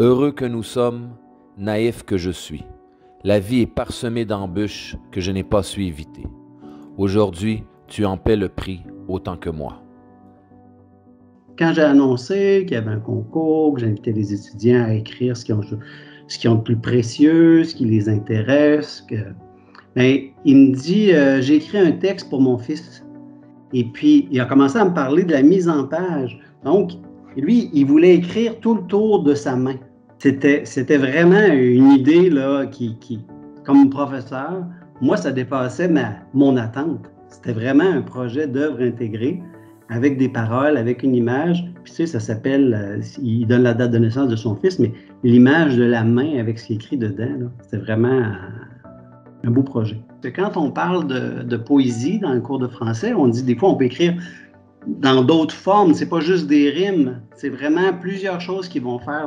Heureux que nous sommes, naïfs que je suis. La vie est parsemée d'embûches que je n'ai pas su éviter. Aujourd'hui, tu en paies le prix autant que moi. Quand j'ai annoncé qu'il y avait un concours, que j'invitais les étudiants à écrire ce qu'ils ont de plus précieux, ce qui les intéresse, il me dit, j'ai écrit un texte pour mon fils. Et puis, il a commencé à me parler de la mise en page. Donc, lui, il voulait écrire tout le tour de sa main. C'était vraiment une idée là, comme professeur, moi, ça dépassait mon attente. C'était vraiment un projet d'œuvre intégrée avec des paroles, avec une image. Puis tu sais, ça s'appelle, il donne la date de naissance de son fils, mais l'image de la main avec ce qui est écrit dedans, c'était vraiment un beau projet. Quand on parle de poésie dans le cours de français, on dit des fois on peut écrire dans d'autres formes, c'est pas juste des rimes, c'est vraiment plusieurs choses qui vont faire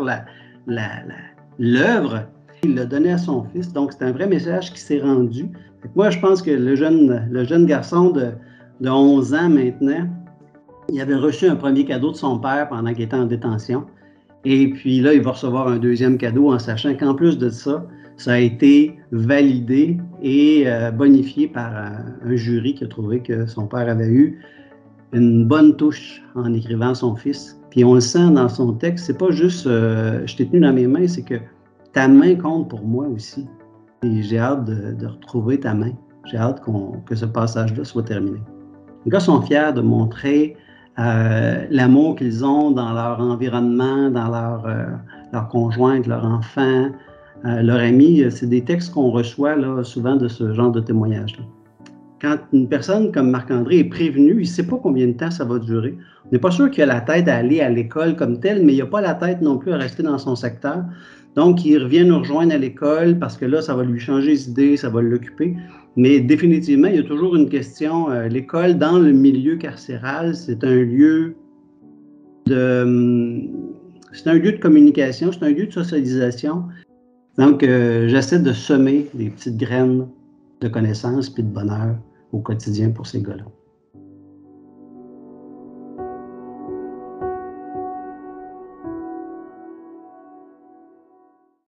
l'œuvre. Il l'a donné à son fils, donc c'est un vrai message qui s'est rendu. Moi, je pense que le jeune garçon de 11 ans maintenant, il avait reçu un premier cadeau de son père pendant qu'il était en détention. Et puis là, il va recevoir un deuxième cadeau en sachant qu'en plus de ça, ça a été validé et bonifié par un jury qui a trouvé que son père avait eu une bonne touche en écrivant à son fils. Puis on le sent dans son texte, c'est pas juste je t'ai tenu dans mes mains, c'est que ta main compte pour moi aussi. Et j'ai hâte de retrouver ta main. J'ai hâte que ce passage-là soit terminé. Les gars sont fiers de montrer l'amour qu'ils ont dans leur environnement, dans leur conjointe, leur enfant, leur ami. C'est des textes qu'on reçoit là, souvent de ce genre de témoignages-là. Quand une personne comme Marc-André est prévenue, il ne sait pas combien de temps ça va durer. On n'est pas sûr qu'il a la tête à aller à l'école comme telle, mais il n'a pas la tête non plus à rester dans son secteur. Donc, il revient nous rejoindre à l'école parce que là, ça va lui changer les idées, ça va l'occuper. Mais définitivement, il y a toujours une question. L'école, dans le milieu carcéral, c'est un lieu de communication, c'est un lieu de socialisation. Donc, j'essaie de semer des petites graines de connaissances et de bonheur au quotidien pour ces gars-là.